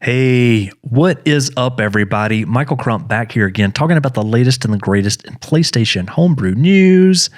Hey, what is up, everybody? Michael Crump back here again, talking about the latest and the greatest in PlayStation homebrew news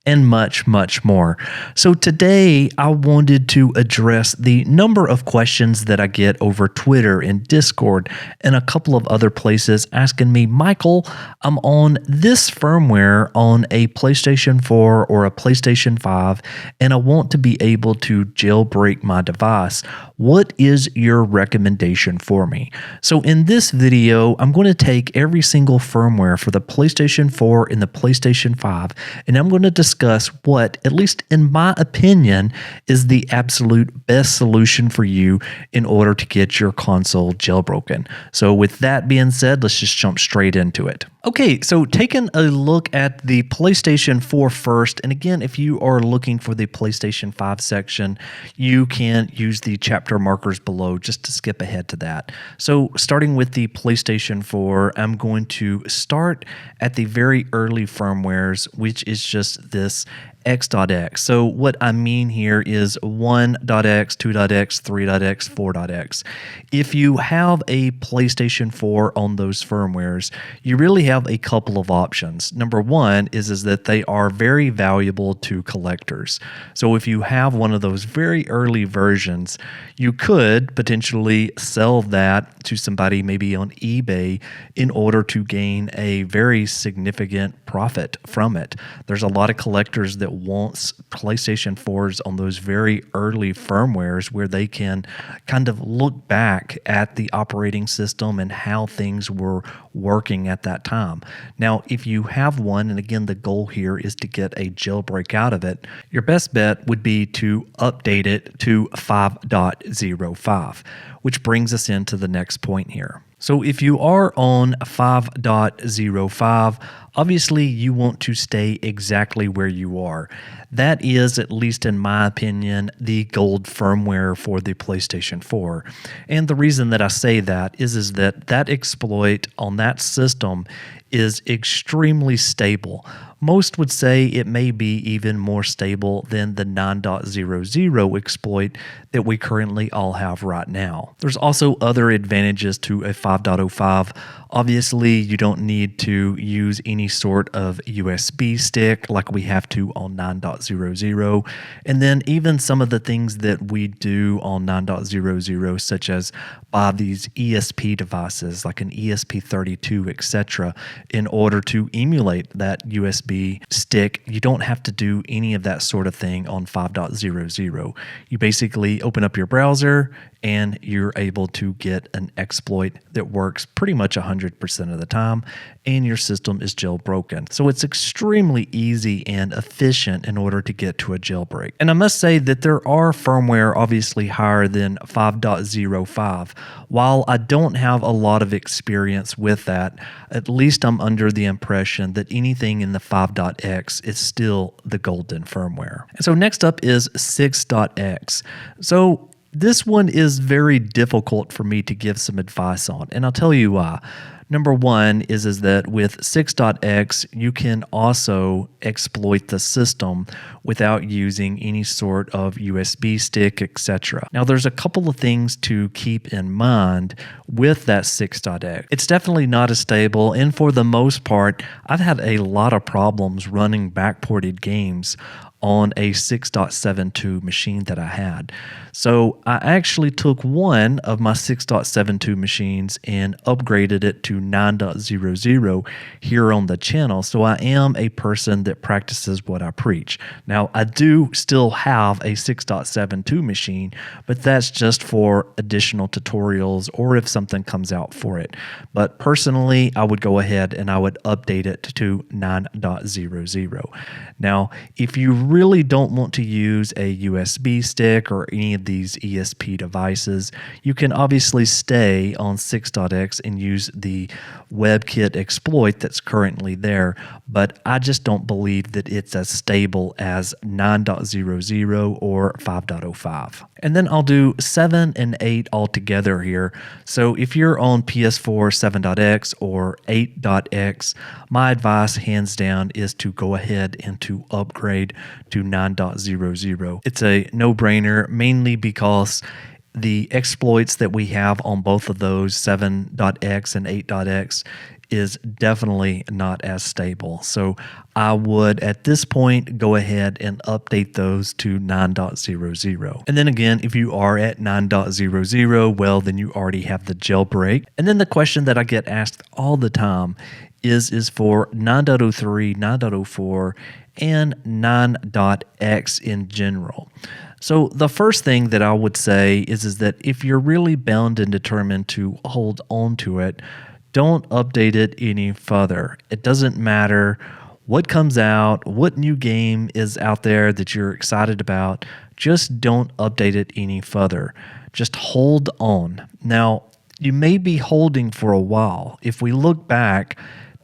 and much, much more. So today I wanted to address the number of questions that I get over Twitter and Discord and a couple of other places asking me, Michael, I'm on this firmware on a PlayStation 4 or a PlayStation 5, and I want to be able to jailbreak my device. What is your recommendation for me? So in this video, I'm going to take every single firmware for the PlayStation 4 and the PlayStation 5, and I'm going to discuss what, at least in my opinion, is the absolute best solution for you in order to get your console jailbroken. So with that being said, let's just jump straight into it. Okay, so taking a look at the PlayStation 4 first, and again, if you are looking for the PlayStation 5 section, you can use the chapter markers below just to skip ahead to that. So starting with the PlayStation 4, I'm going to start at the very early firmwares, which is just this X.X. So what I mean here is 1.x, 2.x, 3.x, 4.x. If you have a PlayStation 4 on those firmwares, you really have a couple of options. Number one is that they are very valuable to collectors. So if you have one of those very early versions, you could potentially sell that to somebody maybe on eBay in order to gain a very significant profit from it. There's a lot of collectors that wants PlayStation 4s on those very early firmwares where they can kind of look back at the operating system and how things were working at that time. Now, if you have one, and again, the goal here is to get a jailbreak out of it, your best bet would be to update it to 5.05, which brings us into the next point here. So if you are on 5.05, obviously you want to stay exactly where you are. That is, at least in my opinion, the gold firmware for the PlayStation 4. And the reason that I say that is that exploit on that system is extremely stable. Most would say it may be even more stable than the 9.00 exploit that we currently all have right now. There's also other advantages to a 5.05. Obviously, you don't need to use any sort of USB stick like we have to on 9.00. And then even some of the things that we do on 9.00, such as buy these ESP devices like an ESP32, etc., in order to emulate that USB stick, you don't have to do any of that sort of thing on 5.00. You basically open up your browser and you're able to get an exploit that works pretty much 100% of the time, and your system is jailbroken. So it's extremely easy and efficient in order to get to a jailbreak. And I must say that there are firmware obviously higher than 5.05. While I don't have a lot of experience with that, at least I'm under the impression that anything in the 5.x is still the golden firmware. And so next up is 6.x. So this one is very difficult for me to give some advice on, and I'll tell you why. Number one is that with 6.x, you can also exploit the system without using any sort of USB stick, etc. Now, there's a couple of things to keep in mind with that 6.x. It's definitely not as stable, and for the most part, I've had a lot of problems running backported games on a 6.72 machine that I had. So I actually took one of my 6.72 machines and upgraded it to 9.00 here on the channel. So I am a person that practices what I preach. Now, I do still have a 6.72 machine, but that's just for additional tutorials or if something comes out for it. But personally, I would go ahead and I would update it to 9.00. Now, if you really don't want to use a USB stick or any of these ESP devices, you can obviously stay on 6.x and use the WebKit exploit that's currently there, but I just don't believe that it's as stable as 9.00 or 5.05. And then I'll do 7 and 8 altogether here. So if you're on PS4 7.x or 8.x, my advice hands down is to go ahead and to upgrade to 9.00. It's a no-brainer, mainly because the exploits that we have on both of those 7.x and 8.x is definitely not as stable. So I would at this point go ahead and update those to 9.00. And then again, if you are at 9.00, well, then you already have the jailbreak. And then the question that I get asked all the time is for 9.03, 9.04, and 9.x in general. So the first thing that I would say is that if you're really bound and determined to hold on to it, don't update it any further. It doesn't matter what comes out, what new game is out there that you're excited about. Just don't update it any further. Just hold on. Now, you may be holding for a while. If we look back,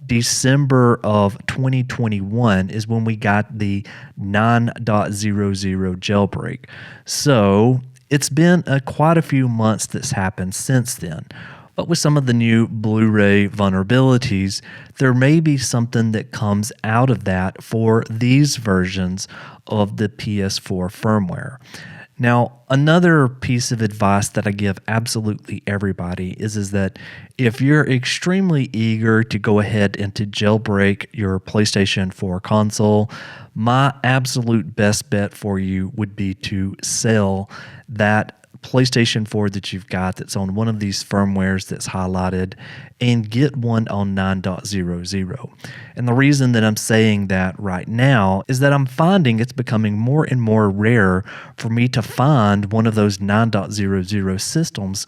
December of 2021 is when we got the 9.00 jailbreak. So it's been quite a few months that's happened since then. But with some of the new Blu-ray vulnerabilities, there may be something that comes out of that for these versions of the PS4 firmware. Now, another piece of advice that I give absolutely everybody is that if you're extremely eager to go ahead and to jailbreak your PlayStation 4 console, my absolute best bet for you would be to sell that PlayStation 4 that you've got that's on one of these firmwares that's highlighted and get one on 9.00. And the reason that I'm saying that right now is that I'm finding it's becoming more and more rare for me to find one of those 9.00 systems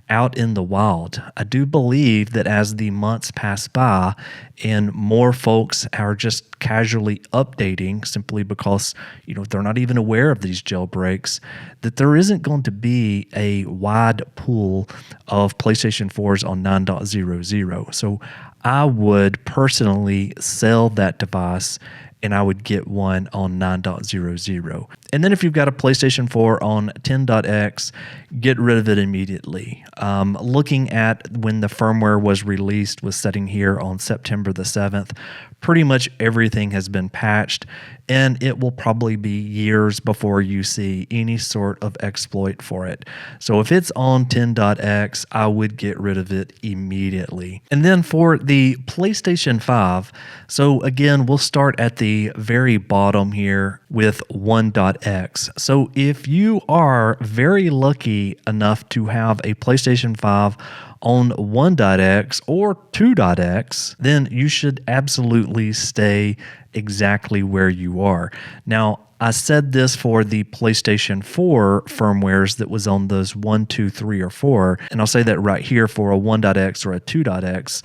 out in the wild. I do believe that as the months pass by and more folks are just casually updating simply because they're not even aware of these jailbreaks, that there isn't going to be a wide pool of PlayStation 4s on 9.00. So I would personally sell that device and I would get one on 9.00. And then if you've got a PlayStation 4 on 10.x, get rid of it immediately. Looking at when the firmware was released, was sitting here on September the 7th, pretty much everything has been patched, and it will probably be years before you see any sort of exploit for it. So if it's on 10.x, I would get rid of it immediately. And then for the PlayStation 5, so again, we'll start at the very bottom here with 1.x. So if you are very lucky enough to have a PlayStation 5 on 1.x or 2.x, then you should absolutely stay exactly where you are. Now, I said this for the PlayStation 4 firmwares that was on those 1, 2, 3, or 4, and I'll say that right here for a 1.x or a 2.x.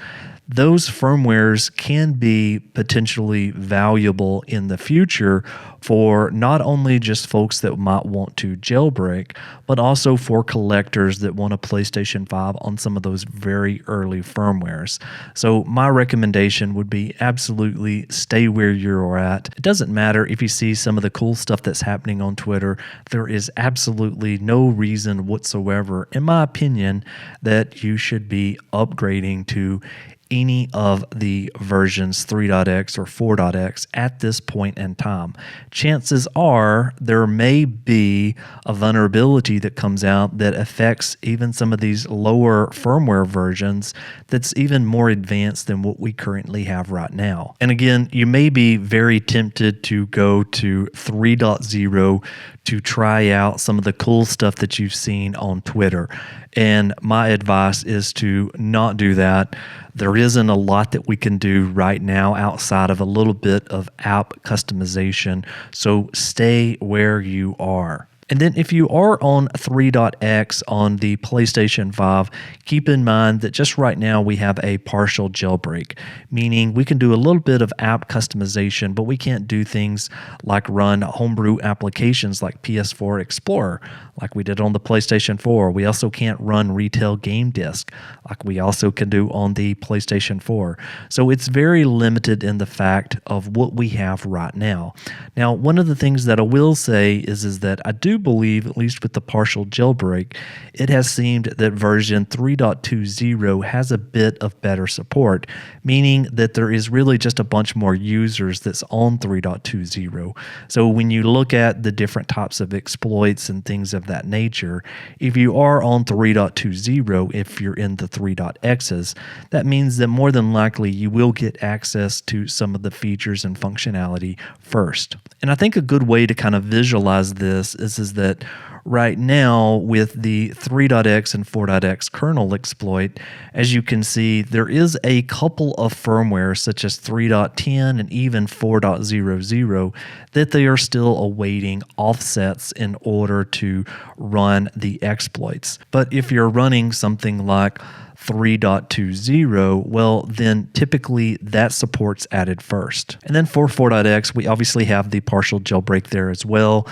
Those firmwares can be potentially valuable in the future for not only just folks that might want to jailbreak, but also for collectors that want a PlayStation 5 on some of those very early firmwares. So my recommendation would be absolutely stay where you're at. It doesn't matter if you see some of the cool stuff that's happening on Twitter. There is absolutely no reason whatsoever, in my opinion, that you should be upgrading to any of the versions 3.x or 4.x at this point in time. Chances are there may be a vulnerability that comes out that affects even some of these lower firmware versions that's even more advanced than what we currently have right now. And again, you may be very tempted to go to 3.0 to try out some of the cool stuff that you've seen on Twitter. And my advice is to not do that. There isn't a lot that we can do right now outside of a little bit of app customization. So stay where you are. And then if you are on 3.x on the PlayStation 5, keep in mind that just right now we have a partial jailbreak, meaning we can do a little bit of app customization, but we can't do things like run homebrew applications like PS4 Explorer, like we did on the PlayStation 4. We also can't run retail game disc, like we also can do on the PlayStation 4. So it's very limited in the fact of what we have right now. Now, one of the things that I will say is that I do do believe, at least with the partial jailbreak, it has seemed that version 3.20 has a bit of better support, meaning that there is really just a bunch more users that's on 3.20. So when you look at the different types of exploits and things of that nature, if you are on 3.20, if you're in the 3.x's, that means that more than likely you will get access to some of the features and functionality first. And I think a good way to kind of visualize this is that right now with the 3.x and 4.x kernel exploit, as you can see, there is a couple of firmware such as 3.10 and even 4.00 that they are still awaiting offsets in order to run the exploits. But if you're running something like 3.20, well, then typically that support's added first. And then for 4.x, we obviously have the partial jailbreak there as well.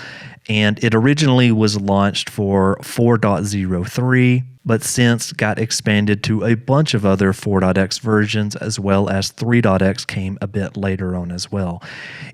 And it originally was launched for 4.03, but since got expanded to a bunch of other 4.x versions, as well as 3.x came a bit later on as well.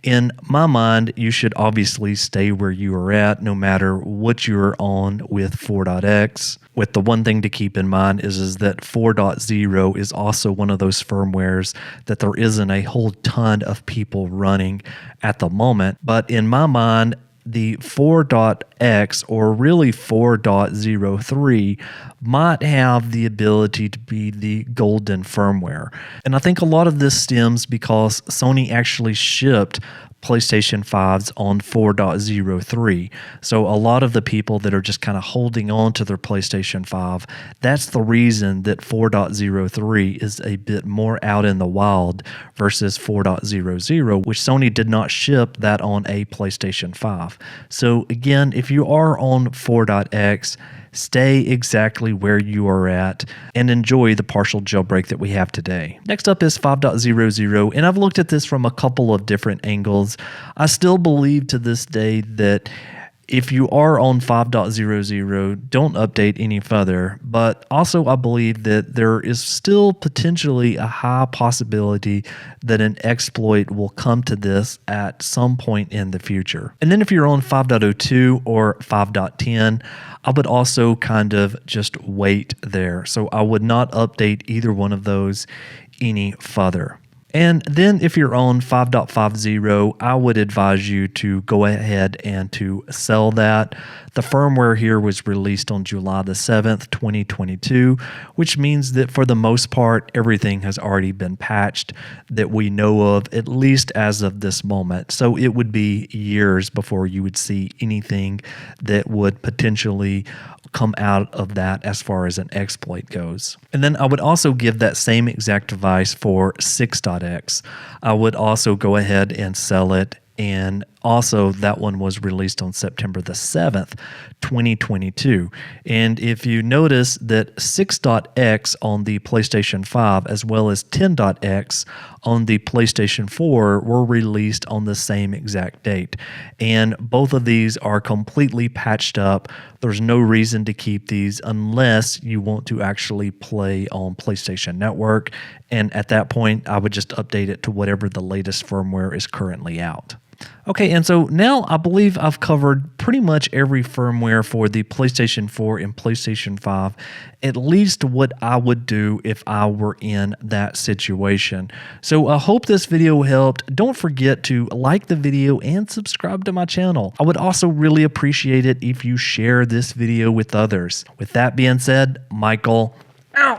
In my mind, you should obviously stay where you are at, no matter what you're on with 4.x. With the one thing to keep in mind is that 4.0 is also one of those firmwares that there isn't a whole ton of people running at the moment. But in my mind, the 4.x or really 4.03 might have the ability to be the golden firmware. And I think a lot of this stems because Sony actually shipped PlayStation 5s on 4.03. So a lot of the people that are just kind of holding on to their PlayStation 5, that's the reason that 4.03 is a bit more out in the wild versus 4.00, which Sony did not ship that on a PlayStation 5. So again, if you are on 4.x, stay exactly where you are at and enjoy the partial jailbreak that we have today. Next up is 5.00, and I've looked at this from a couple of different angles. I still believe to this day that if you are on 5.00, don't update any further, but also I believe that there is still potentially a high possibility that an exploit will come to this at some point in the future. And then if you're on 5.02 or 5.10, I would also kind of just wait there. So I would not update either one of those any further. And then if you're on 5.50, I would advise you to go ahead and to sell that. The firmware here was released on July the 7th, 2022, which means that for the most part, everything has already been patched that we know of, at least as of this moment. So it would be years before you would see anything that would potentially come out of that as far as an exploit goes. And then I would also give that same exact advice for 6.x. I would also go ahead and sell it. And also that one was released on September the 7th, 2022. And if you notice that 6.x on the PlayStation 5 as well as 10.x on the PlayStation 4 were released on the same exact date. And both of these are completely patched up. There's no reason to keep these unless you want to actually play on PlayStation Network. And at that point, I would just update it to whatever the latest firmware is currently out. Okay, and so now I believe I've covered pretty much every firmware for the PlayStation 4 and PlayStation 5, at least what I would do if I were in that situation. So I hope this video helped. Don't forget to like the video and subscribe to my channel. I would also really appreciate it if you share this video with others. With that being said, Michael